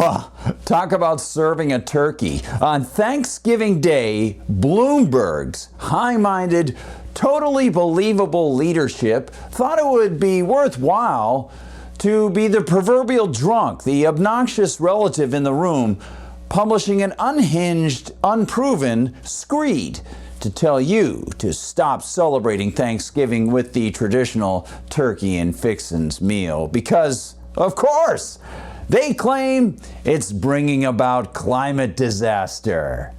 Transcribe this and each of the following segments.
Well, talk about serving a turkey. On Thanksgiving Day, Bloomberg's high-minded, totally believable leadership thought it would be worthwhile to be the proverbial drunk, the obnoxious relative in the room, publishing an unhinged, unproven screed to tell you to stop celebrating Thanksgiving with the traditional turkey-and-fixins meal because, of course, they claim it's bringing about climate disaster.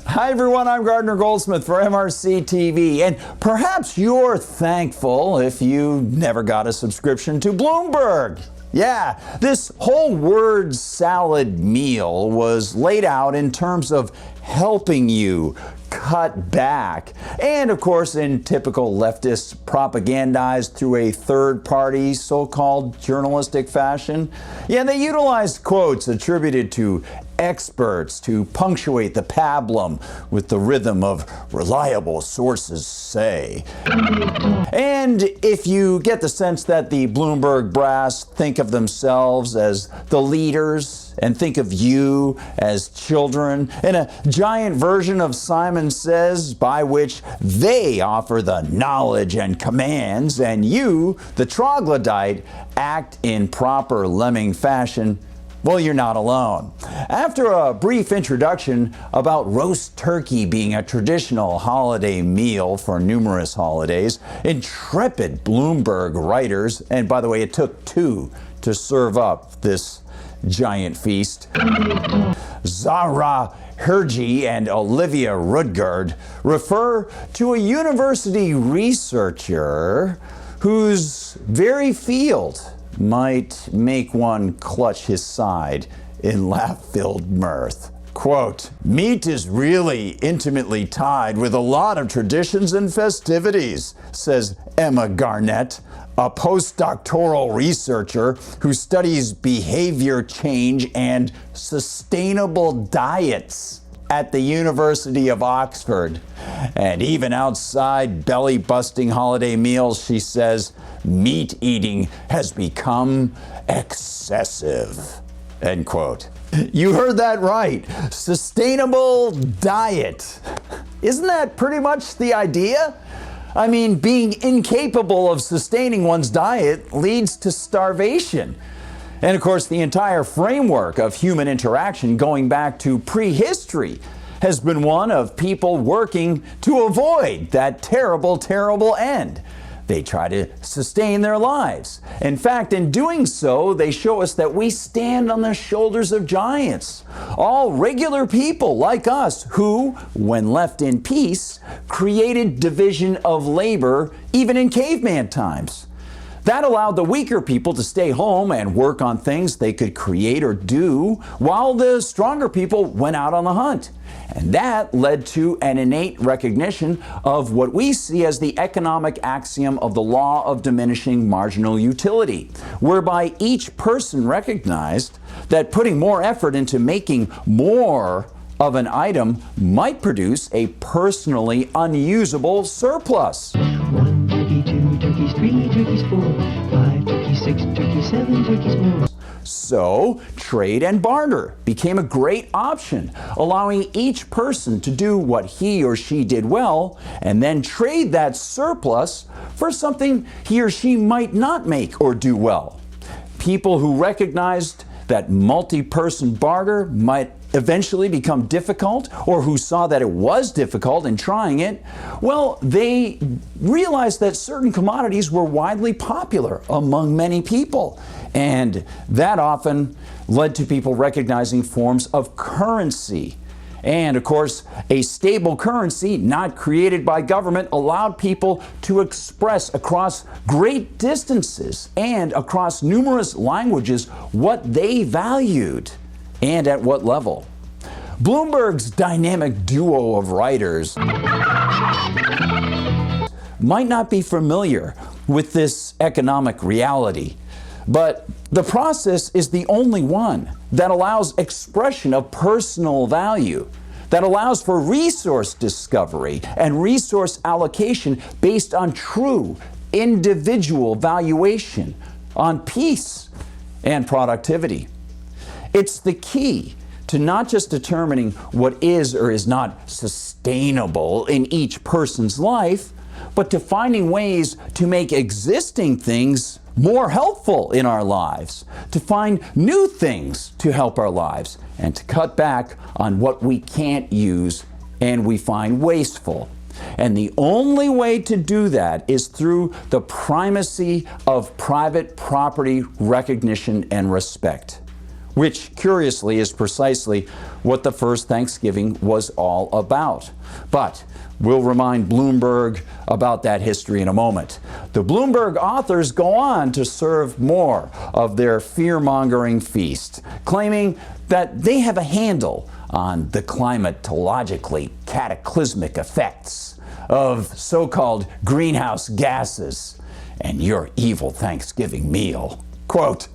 Hi everyone, I'm Gardner Goldsmith for MRC-TV, and perhaps you're thankful if you never got a subscription to Bloomberg. Yeah, this whole word salad meal was laid out in terms of helping you cut back. And of course, in typical leftist propagandized through a third-party so-called journalistic fashion. Yeah, they utilized quotes attributed to experts to punctuate the pablum with the rhythm of reliable sources say. And if you get the sense that the Bloomberg brass think of themselves as the leaders and think of you as children in a giant version of Simon Says, by which they offer the knowledge and commands and you, the troglodyte, act in proper lemming fashion, well, you're not alone. After a brief introduction about roast turkey being a traditional holiday meal for numerous holidays, intrepid Bloomberg writers, and by the way, it took two to serve up this giant feast, Zara Hergy and Olivia Rudgard, refer to a university researcher whose very field might make one clutch his side in laugh-filled mirth. Quote, "Meat is really intimately tied with a lot of traditions and festivities," says Emma Garnett, a postdoctoral researcher who studies behavior change and sustainable diets at the University of Oxford. And even outside belly-busting holiday meals, she says, meat eating has become excessive. End quote. You heard that right. Sustainable diet. Isn't that pretty much the idea? I mean, being incapable of sustaining one's diet leads to starvation. And of course, the entire framework of human interaction going back to prehistory has been one of people working to avoid that terrible, terrible end. They try to sustain their lives. In fact, in doing so, they show us that we stand on the shoulders of giants, all regular people like us who, when left in peace, created division of labor even in caveman times. That allowed the weaker people to stay home and work on things they could create or do, while the stronger people went out on the hunt. And that led to an innate recognition of what we see as the economic axiom of the law of diminishing marginal utility, whereby each person recognized that putting more effort into making more of an item might produce a personally unusable surplus. 1 turkey, 2 turkeys, 3 turkeys, 4, 5 turkeys, 6 turkeys, 7 turkeys more. So, trade and barter became a great option, allowing each person to do what he or she did well and then trade that surplus for something he or she might not make or do well. People who recognized that multi-person barter might eventually become difficult, or who saw that it was difficult in trying it, well, they realized that certain commodities were widely popular among many people. And that often led to people recognizing forms of currency. And of course, a stable currency not created by government allowed people to express across great distances and across numerous languages what they valued and at what level. Bloomberg's dynamic duo of writers might not be familiar with this economic reality, but the process is the only one that allows expression of personal value, that allows for resource discovery and resource allocation based on true, individual valuation on peace and productivity. It's the key to not just determining what is or is not sustainable in each person's life, but to finding ways to make existing things more helpful in our lives, to find new things to help our lives, and to cut back on what we can't use and we find wasteful. And the only way to do that is through the primacy of private property recognition and respect, which curiously is precisely what the first Thanksgiving was all about. But we'll remind Bloomberg about that history in a moment. The Bloomberg authors go on to serve more of their fear-mongering feast, claiming that they have a handle on the climatologically cataclysmic effects of so-called greenhouse gases and your evil Thanksgiving meal. Quote,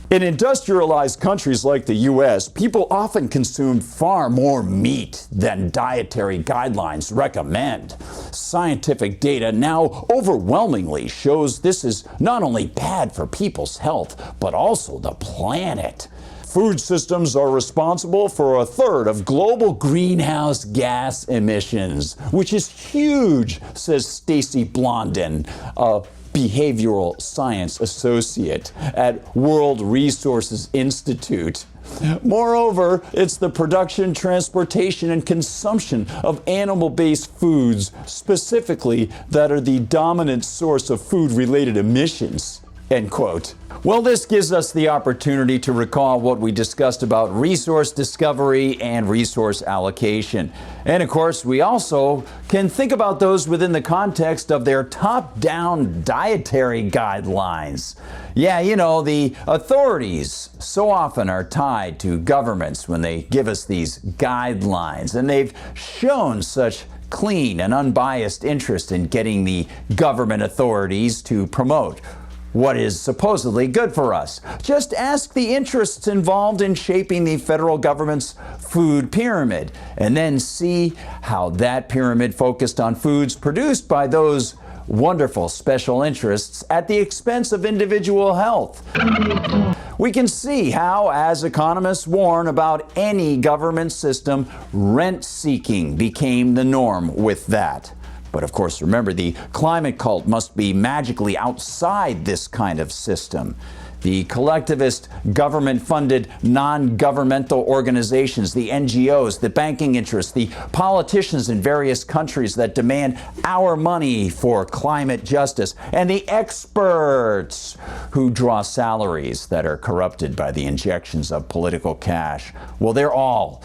"In industrialized countries like the U.S., people often consume far more meat than dietary guidelines recommend. Scientific data now overwhelmingly shows this is not only bad for people's health, but also the planet. Food systems are responsible for 1/3 of global greenhouse gas emissions, which is huge," says Stacy Blondin, a behavioral science associate at World Resources Institute. Moreover, it's the production, transportation, and consumption of animal-based foods, specifically, that are the dominant source of food-related emissions. End quote. Well, this gives us the opportunity to recall what we discussed about resource discovery and resource allocation. And of course, we also can think about those within the context of their top-down dietary guidelines. Yeah, you know, the authorities so often are tied to governments when they give us these guidelines, and they've shown such clean and unbiased interest in getting the government authorities to promote what is supposedly good for us. Just ask the interests involved in shaping the federal government's food pyramid, and then see how that pyramid focused on foods produced by those wonderful special interests at the expense of individual health. We can see how, as economists warn about any government system, rent-seeking became the norm with that. But of course, remember, the climate cult must be magically outside this kind of system. The collectivist, government-funded, non-governmental organizations, the NGOs, the banking interests, the politicians in various countries that demand our money for climate justice, and the experts who draw salaries that are corrupted by the injections of political cash. Well, they're all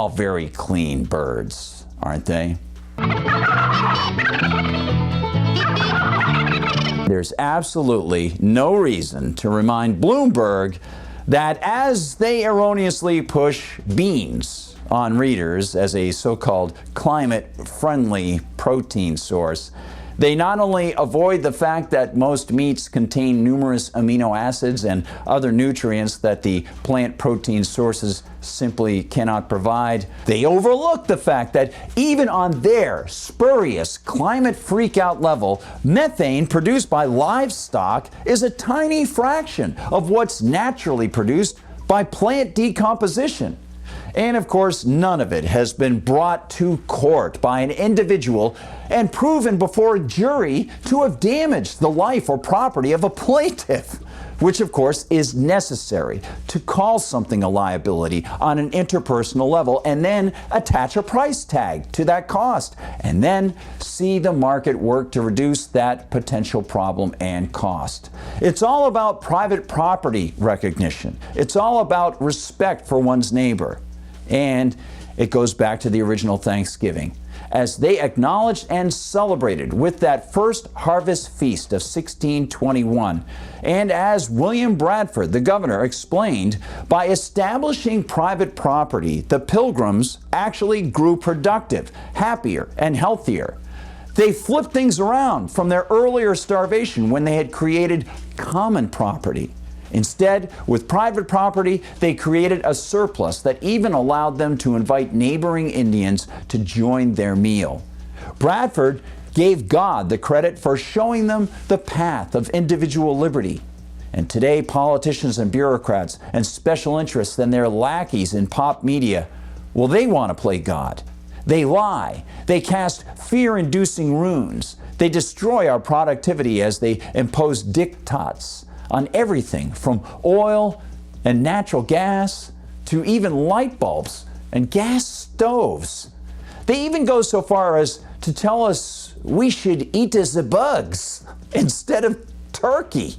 very clean birds, aren't they? There's absolutely no reason to remind Bloomberg that as they erroneously push beans on readers as a so-called climate-friendly protein source, they not only avoid the fact that most meats contain numerous amino acids and other nutrients that the plant protein sources simply cannot provide, they overlook the fact that even on their spurious climate freakout level, methane produced by livestock is a tiny fraction of what's naturally produced by plant decomposition. And of course, none of it has been brought to court by an individual and proven before a jury to have damaged the life or property of a plaintiff, which of course is necessary to call something a liability on an interpersonal level and then attach a price tag to that cost and then see the market work to reduce that potential problem and cost. It's all about private property recognition. It's all about respect for one's neighbor. And it goes back to the original Thanksgiving, as they acknowledged and celebrated with that first harvest feast of 1621. And as William Bradford, the governor, explained, by establishing private property, the Pilgrims actually grew productive, happier, and healthier. They flipped things around from their earlier starvation when they had created common property. Instead, with private property, they created a surplus that even allowed them to invite neighboring Indians to join their meal. Bradford gave God the credit for showing them the path of individual liberty. And today, politicians and bureaucrats and special interests and their lackeys in pop media, well, they want to play God. They lie. They cast fear-inducing runes. They destroy our productivity as they impose diktats on everything from oil and natural gas to even light bulbs and gas stoves. They even go so far as to tell us we should eat as the bugs instead of turkey.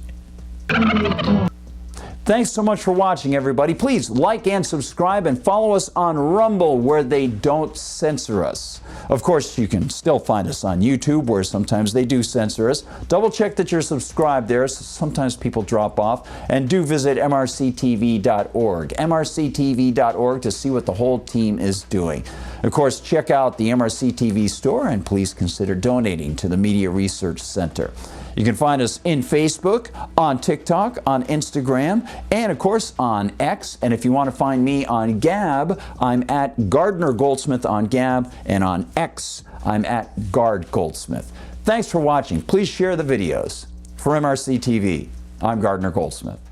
Thanks so much for watching, everybody. Please like and subscribe and follow us on Rumble, where they don't censor us. Of course, you can still find us on YouTube, where sometimes they do censor us. Double check that you're subscribed there. Sometimes people drop off. And do visit MRCTV.org. MRCTV.org to see what the whole team is doing. Of course, check out the MRC-TV store, and please consider donating to the Media Research Center. You can find us in Facebook, on TikTok, on Instagram, and of course on X. And if you want to find me on Gab, I'm at Gardner Goldsmith on Gab, and on X, I'm at Gard Goldsmith. Thanks for watching. Please share the videos. For MRC TV, I'm Gardner Goldsmith.